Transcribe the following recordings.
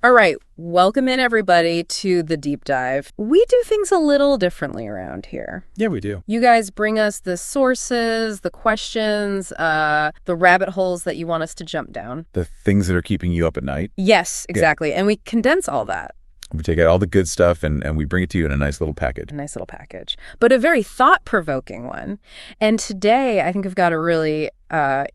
All right, welcome in everybody to the deep dive. We do things a little differently around here. Yeah, we do. You guys bring us the sources, the questions, the rabbit holes that you want us to jump down. The things that are keeping you up at night. Yes, exactly. And we condense all that. We take out all the good stuff and we bring it to you in a nice little package. A nice little package, but a very thought-provoking one. And today, I think we've got a really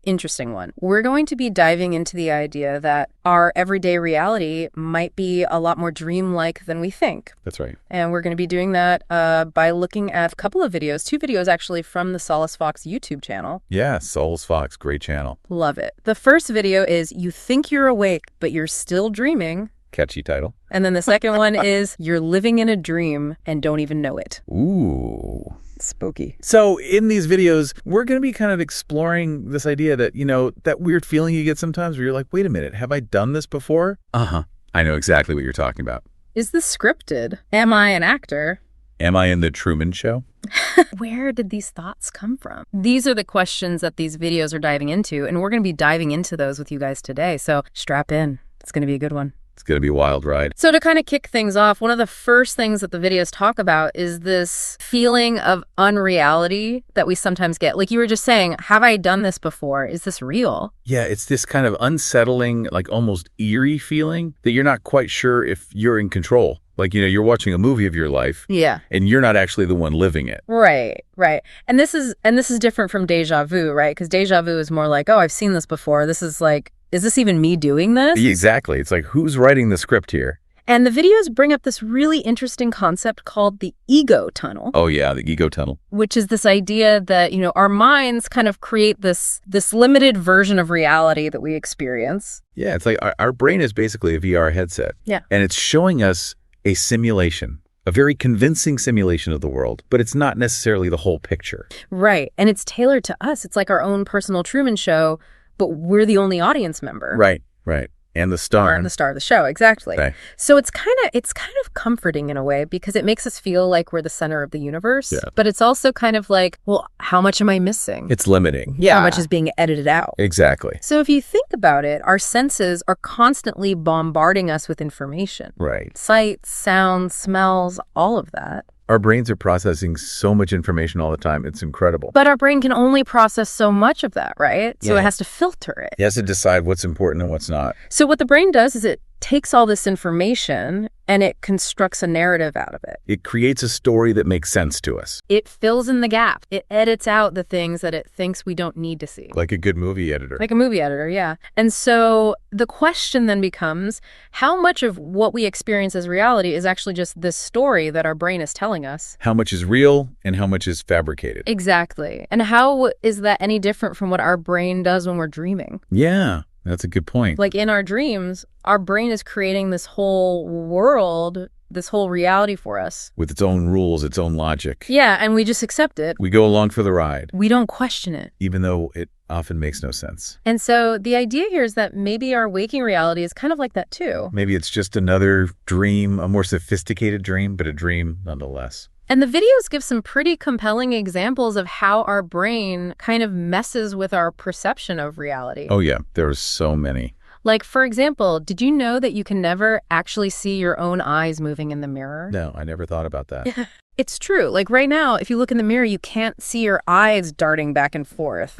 interesting one. We're going to be diving into the idea that our everyday reality might be a lot more dreamlike than we think. That's right. And we're going to be doing that by looking at a couple of videos, 2 videos actually from the Solace Fox YouTube channel. Yeah, Souls Fox, great channel. Love it. The first video is You Think You're Awake, but You're Still Dreaming. Catchy title. And then the second one is You're Living in a Dream and Don't Even Know It. Ooh. Spooky. So in these videos, we're going to be kind of exploring this idea that, that weird feeling you get sometimes where you're like, wait a minute, have I done this before? Uh-huh. I know exactly what you're talking about. Is this scripted? Am I an actor? Am I in the Truman Show? Where did these thoughts come from? These are the questions that these videos are diving into, and we're going to be diving into those with you guys today. So strap in. It's going to be a good one. It's going to be a wild ride. So to kind of kick things off, one of the first things that the videos talk about is this feeling of unreality that we sometimes get. Like you were just saying, have I done this before? Is this real? Yeah, it's this kind of unsettling, like almost eerie feeling that you're not quite sure if you're in control. Like, you're watching a movie of your life. Yeah. And you're not actually the one living it. Right. And this is different from déjà vu, right? Because déjà vu is more like, oh, I've seen this before. This is like, is this even me doing this? Exactly. It's like, who's writing the script here? And the videos bring up this really interesting concept called the ego tunnel. Oh, yeah, the ego tunnel. Which is this idea that, our minds kind of create this limited version of reality that we experience. Yeah, it's like our brain is basically a VR headset. Yeah. And it's showing us a simulation, a very convincing simulation of the world, but it's not necessarily the whole picture. Right. And it's tailored to us. It's like our own personal Truman Show, but we're the only audience member. Right. And the star. And the star of the show, exactly. Right. So it's kind of comforting in a way because it makes us feel like we're the center of the universe. Yeah. But it's also kind of like, well, how much am I missing? It's limiting. Yeah. How much is being edited out? Exactly. So if you think about it, our senses are constantly bombarding us with information. Right. Sights, sounds, smells, all of that. Our brains are processing so much information all the time. It's incredible. But our brain can only process so much of that, right? So Yeah. it has to filter it. It has to decide what's important and what's not. So what the brain does is it takes all this information and it constructs a narrative out of it. It creates a story that makes sense to us. It fills in the gap. It edits out the things that it thinks we don't need to see. Like a good movie editor. Like a movie editor, yeah. And so the question then becomes, how much of what we experience as reality is actually just this story that our brain is telling us? How much is real and how much is fabricated? Exactly. And how is that any different from what our brain does when we're dreaming? Yeah. That's a good point. Like in our dreams, our brain is creating this whole world, this whole reality for us. With its own rules, its own logic. Yeah, and we just accept it. We go along for the ride. We don't question it. Even though it often makes no sense. And so the idea here is that maybe our waking reality is kind of like that too. Maybe it's just another dream, a more sophisticated dream, but a dream nonetheless. And the videos give some pretty compelling examples of how our brain kind of messes with our perception of reality. Oh, yeah. There are so many. Like, for example, did you know that you can never actually see your own eyes moving in the mirror? No, I never thought about that. It's true. Like right now, if you look in the mirror, you can't see your eyes darting back and forth.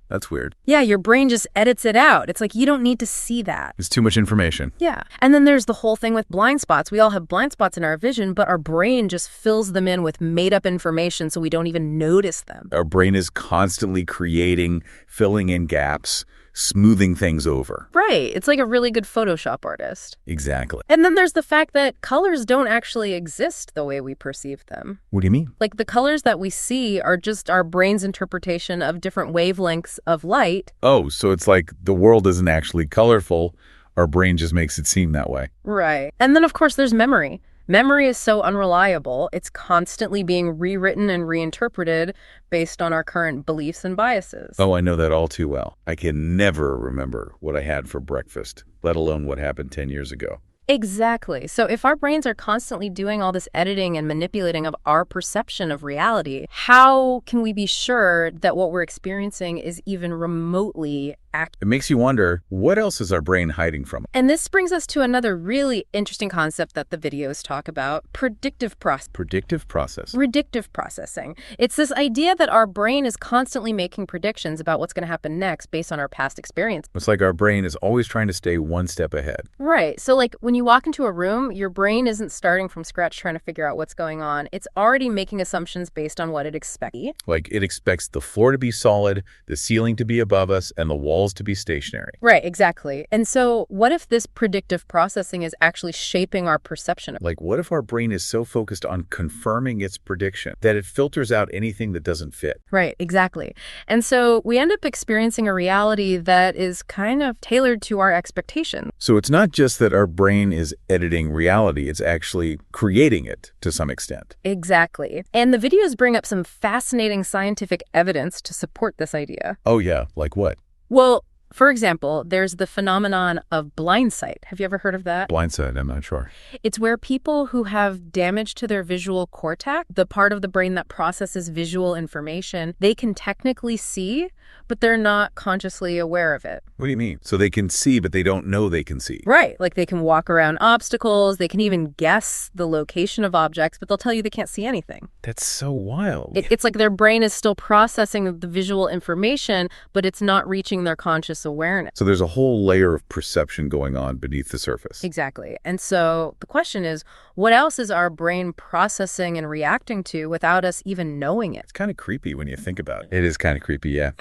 That's weird. Yeah, your brain just edits it out. It's like, you don't need to see that. It's too much information. Yeah. And then there's the whole thing with blind spots. We all have blind spots in our vision, but our brain just fills them in with made-up information so we don't even notice them. Our brain is constantly creating, filling in gaps, smoothing things over. Right. It's like a really good Photoshop artist. Exactly. And then there's the fact that colors don't actually exist the way we perceive them. What do you mean? Like the colors that we see are just our brain's interpretation of different wavelengths of light. Oh, so it's like the world isn't actually colorful. Our brain just makes it seem that way. Right. And then, of course, there's memory. Memory is so unreliable, it's constantly being rewritten and reinterpreted based on our current beliefs and biases. Oh, I know that all too well. I can never remember what I had for breakfast, let alone what happened 10 years ago. Exactly. So if our brains are constantly doing all this editing and manipulating of our perception of reality, how can we be sure that what we're experiencing is even remotely accurate. It makes you wonder, what else is our brain hiding from us? And this brings us to another really interesting concept that the videos talk about, predictive processing. Predictive process. Predictive processing. It's this idea that our brain is constantly making predictions about what's going to happen next based on our past experience. It's like our brain is always trying to stay one step ahead. Right. So like when you walk into a room, your brain isn't starting from scratch trying to figure out what's going on. It's already making assumptions based on what it expects. Like it expects the floor to be solid, the ceiling to be above us, and the walls to be stationary. Right, exactly. And so what if this predictive processing is actually shaping our perception? Like what if our brain is so focused on confirming its prediction that it filters out anything that doesn't fit? Right, exactly. And so we end up experiencing a reality that is kind of tailored to our expectations. So it's not just that our brain is editing reality, it's actually creating it to some extent. Exactly. And the videos bring up some fascinating scientific evidence to support this idea. Oh yeah, like what? Well, for example, there's the phenomenon of blindsight. Have you ever heard of that? Blindsight, I'm not sure. It's where people who have damage to their visual cortex, the part of the brain that processes visual information, they can technically see, but they're not consciously aware of it. What do you mean? So they can see, but they don't know they can see. Right. Like they can walk around obstacles, they can even guess the location of objects, but they'll tell you they can't see anything. That's so wild. It's like their brain is still processing the visual information, but it's not reaching their conscious awareness. So there's a whole layer of perception going on beneath the surface. Exactly. And so the question is, what else is our brain processing and reacting to without us even knowing it? It's kind of creepy when you think about it. It is kind of creepy, yeah.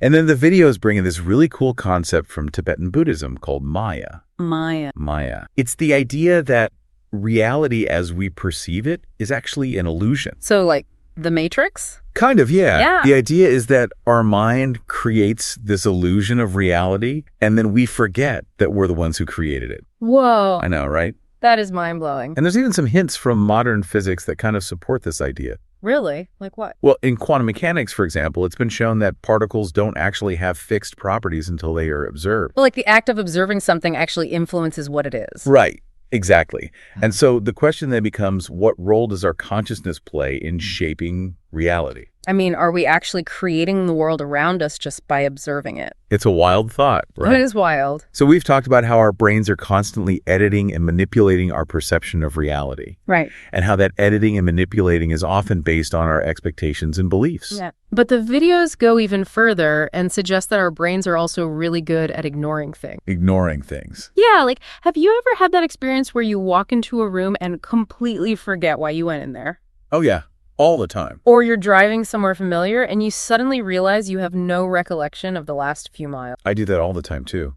And then the videos bring in this really cool concept from Tibetan Buddhism called Maya. Maya. It's the idea that reality as we perceive it is actually an illusion. So like the Matrix? Kind of, yeah. Yeah. The idea is that our mind creates this illusion of reality, and then we forget that we're the ones who created it. Whoa. I know, right? That is mind-blowing. And there's even some hints from modern physics that kind of support this idea. Really? Like what? Well, in quantum mechanics, for example, it's been shown that particles don't actually have fixed properties until they are observed. Well, like the act of observing something actually influences what it is. Right. Exactly. And so the question then becomes, what role does our consciousness play in shaping reality? I mean, are we actually creating the world around us just by observing it? It's a wild thought, right? It is wild. So we've talked about how our brains are constantly editing and manipulating our perception of reality. Right. And how that editing and manipulating is often based on our expectations and beliefs. Yeah. But the videos go even further and suggest that our brains are also really good at ignoring things. Ignoring things. Yeah, like, have you ever had that experience where you walk into a room and completely forget why you went in there? Oh, yeah. All the time. Or you're driving somewhere familiar and you suddenly realize you have no recollection of the last few miles. I do that all the time, too.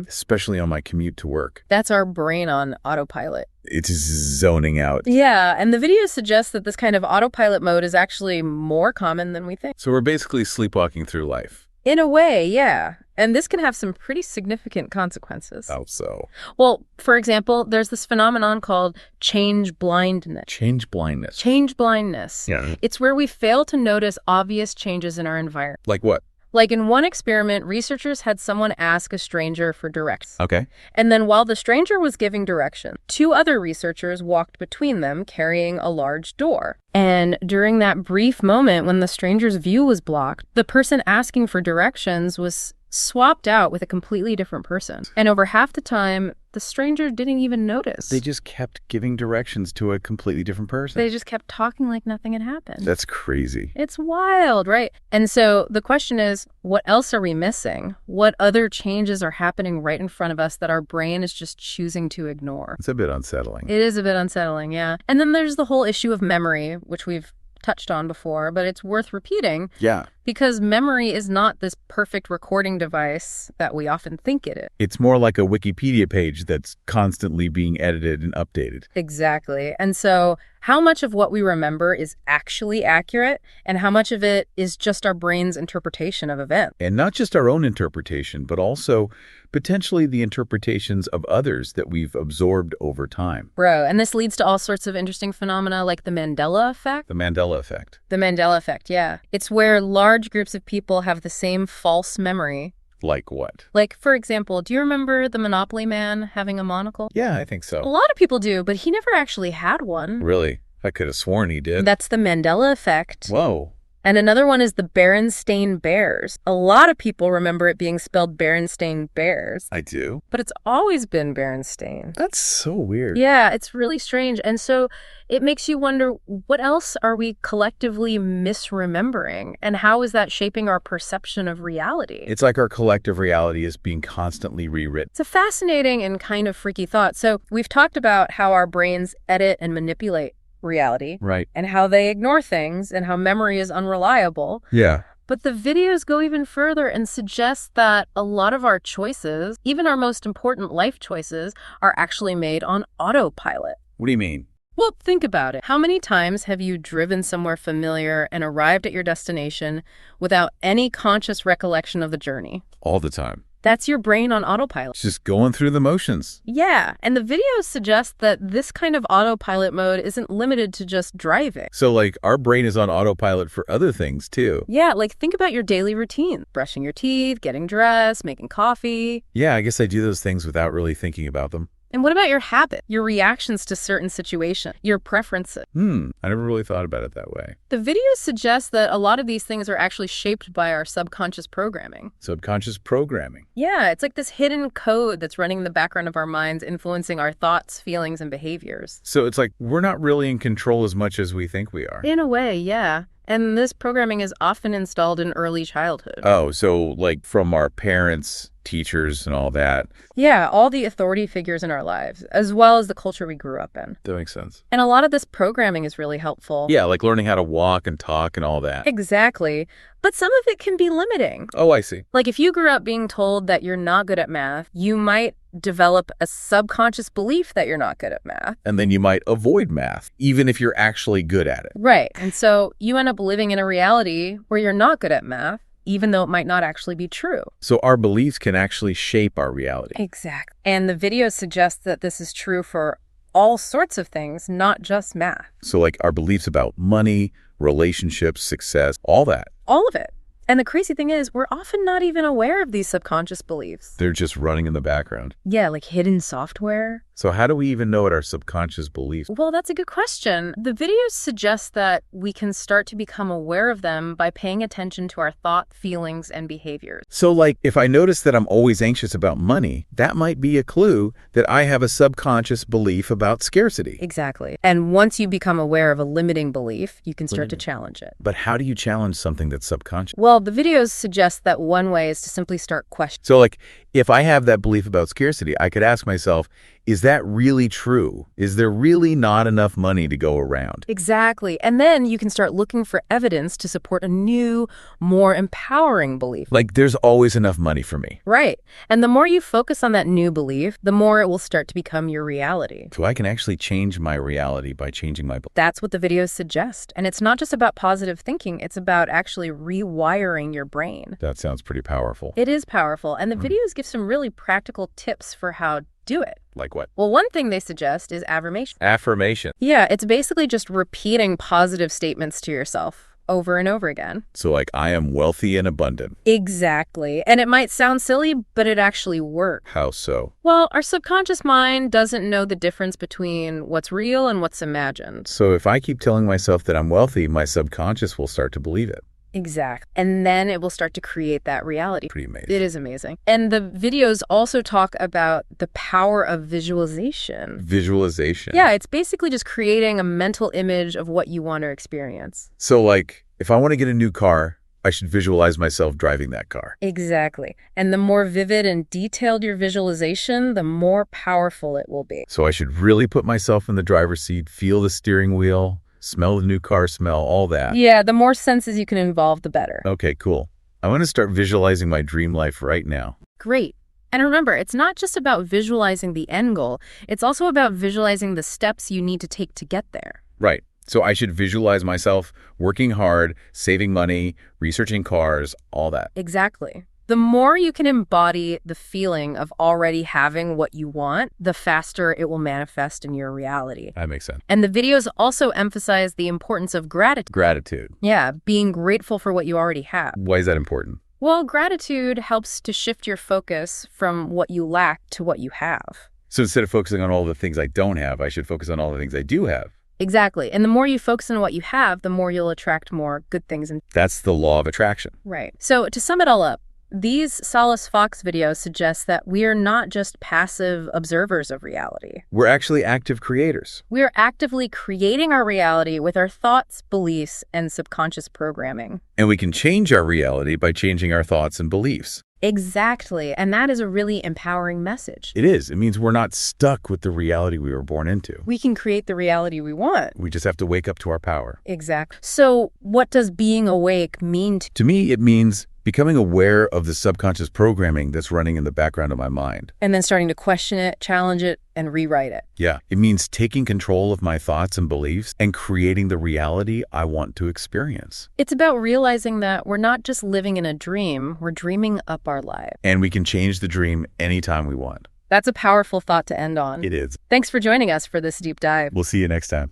Especially on my commute to work. That's our brain on autopilot. It's zoning out. Yeah, and the video suggests that this kind of autopilot mode is actually more common than we think. So we're basically sleepwalking through life. In a way, yeah. And this can have some pretty significant consequences. How so? Well, for example, there's this phenomenon called change blindness. Change blindness. Change blindness. Yeah. It's where we fail to notice obvious changes in our environment. Like what? Like in one experiment, researchers had someone ask a stranger for directions. Okay. And then while the stranger was giving direction, two other researchers walked between them carrying a large door. And during that brief moment when the stranger's view was blocked, the person asking for directions was swapped out with a completely different person. And over half the time, the stranger didn't even notice. They just kept giving directions to a completely different person. They just kept talking like nothing had happened. That's crazy. It's wild, right? And so the question is, what else are we missing? What other changes are happening right in front of us that our brain is just choosing to ignore? It's a bit unsettling. It is a bit unsettling, yeah. And then there's the whole issue of memory, which we've touched on before, but it's worth repeating. Yeah. Because memory is not this perfect recording device that we often think it is. It's more like a Wikipedia page that's constantly being edited and updated. Exactly. And so how much of what we remember is actually accurate and how much of it is just our brain's interpretation of events? And not just our own interpretation, but also potentially the interpretations of others that we've absorbed over time. Bro, and this leads to all sorts of interesting phenomena like the Mandela effect. The Mandela effect. The Mandela effect, yeah. It's where large groups of people have the same false memory. Like what? Like, for example, do you remember the Monopoly man having a monocle? Yeah, I think so. A lot of people do, but he never actually had one. Really? I could have sworn he did. That's the Mandela effect. Whoa. And another one is the Berenstain Bears. A lot of people remember it being spelled Berenstain Bears. I do. But it's always been Berenstain. That's so weird. Yeah, it's really strange. And so it makes you wonder, what else are we collectively misremembering? And how is that shaping our perception of reality? It's like our collective reality is being constantly rewritten. It's a fascinating and kind of freaky thought. So we've talked about how our brains edit and manipulate reality. Right. And how they ignore things and how memory is unreliable. Yeah. But the videos go even further and suggest that a lot of our choices, even our most important life choices, are actually made on autopilot. What do you mean? Well, think about it. How many times have you driven somewhere familiar and arrived at your destination without any conscious recollection of the journey? All the time. That's your brain on autopilot. It's just going through the motions. Yeah, and the videos suggest that this kind of autopilot mode isn't limited to just driving. So, like, our brain is on autopilot for other things, too. Yeah, like think about your daily routine. Brushing your teeth, getting dressed, making coffee. Yeah, I guess I do those things without really thinking about them. And what about your habit, your reactions to certain situations, your preferences? I never really thought about it that way. The videos suggest that a lot of these things are actually shaped by our subconscious programming. Subconscious programming. Yeah, it's like this hidden code that's running in the background of our minds, influencing our thoughts, feelings, and behaviors. So it's like we're not really in control as much as we think we are. In a way, yeah. And this programming is often installed in early childhood. Oh, so like from our parents, teachers, and all that. Yeah, all the authority figures in our lives, as well as the culture we grew up in. That makes sense. And a lot of this programming is really helpful. Yeah, like learning how to walk and talk and all that. Exactly. But some of it can be limiting. Oh, I see. Like if you grew up being told that you're not good at math, you might develop a subconscious belief that you're not good at math. And then you might avoid math, even if you're actually good at it. Right. And so you end up living in a reality where you're not good at math, even though it might not actually be true. So our beliefs can actually shape our reality. Exactly. And the videos suggest that this is true for all sorts of things, not just math. So like our beliefs about money, relationships, success, all that. All of it. And the crazy thing is, we're often not even aware of these subconscious beliefs. They're just running in the background. Yeah, like hidden software. So how do we even know what our subconscious beliefs? Well, that's a good question. The videos suggest that we can start to become aware of them by paying attention to our thought, feelings, and behaviors. So like if I notice that I'm always anxious about money, that might be a clue that I have a subconscious belief about scarcity. Exactly. And once you become aware of a limiting belief, you can start to challenge it. But how do you challenge something that's subconscious? Well, the videos suggest that one way is to simply start questioning. So like if I have that belief about scarcity, I could ask myself, is that really true? Is there really not enough money to go around? Exactly. And then you can start looking for evidence to support a new, more empowering belief. Like there's always enough money for me. Right. And the more you focus on that new belief, the more it will start to become your reality. So I can actually change my reality by changing my belief. That's what the videos suggest. And it's not just about positive thinking. It's about actually rewiring your brain. That sounds pretty powerful. It is powerful. And the videos give some really practical tips for how to do it. Like what? Well, one thing they suggest is affirmation. Affirmation. Yeah, it's basically just repeating positive statements to yourself over and over again. So like, I am wealthy and abundant. Exactly. And it might sound silly, but it actually works. How so? Well, our subconscious mind doesn't know the difference between what's real and what's imagined. So if I keep telling myself that I'm wealthy, my subconscious will start to believe it. Exactly. And then it will start to create that reality. Pretty amazing. It is amazing. And the videos also talk about the power of visualization. Visualization. Yeah, it's basically just creating a mental image of what you want to experience. So like, if I want to get a new car, I should visualize myself driving that car. Exactly. And the more vivid and detailed your visualization, the more powerful it will be. So I should really put myself in the driver's seat, feel the steering wheel, smell the new car smell, all that. Yeah, the more senses you can involve, the better. Okay, cool. I want to start visualizing my dream life right now. Great. And remember, it's not just about visualizing the end goal. It's also about visualizing the steps you need to take to get there. Right. So I should visualize myself working hard, saving money, researching cars, all that. Exactly. The more you can embody the feeling of already having what you want, the faster it will manifest in your reality. That makes sense. And the videos also emphasize the importance of gratitude. Gratitude. Yeah, being grateful for what you already have. Why is that important? Well, gratitude helps to shift your focus from what you lack to what you have. So instead of focusing on all the things I don't have, I should focus on all the things I do have. Exactly. And the more you focus on what you have, the more you'll attract more good things. That's the law of attraction. Right. So to sum it all up, these Solace Fox videos suggest that we are not just passive observers of reality. We're actually active creators. We are actively creating our reality with our thoughts, beliefs, and subconscious programming. And we can change our reality by changing our thoughts and beliefs. Exactly. And that is a really empowering message. It is. It means we're not stuck with the reality we were born into. We can create the reality we want. We just have to wake up to our power. Exactly. So what does being awake mean To me, it means becoming aware of the subconscious programming that's running in the background of my mind. And then starting to question it, challenge it, and rewrite it. Yeah, it means taking control of my thoughts and beliefs and creating the reality I want to experience. It's about realizing that we're not just living in a dream, we're dreaming up our lives. And we can change the dream anytime we want. That's a powerful thought to end on. It is. Thanks for joining us for this deep dive. We'll see you next time.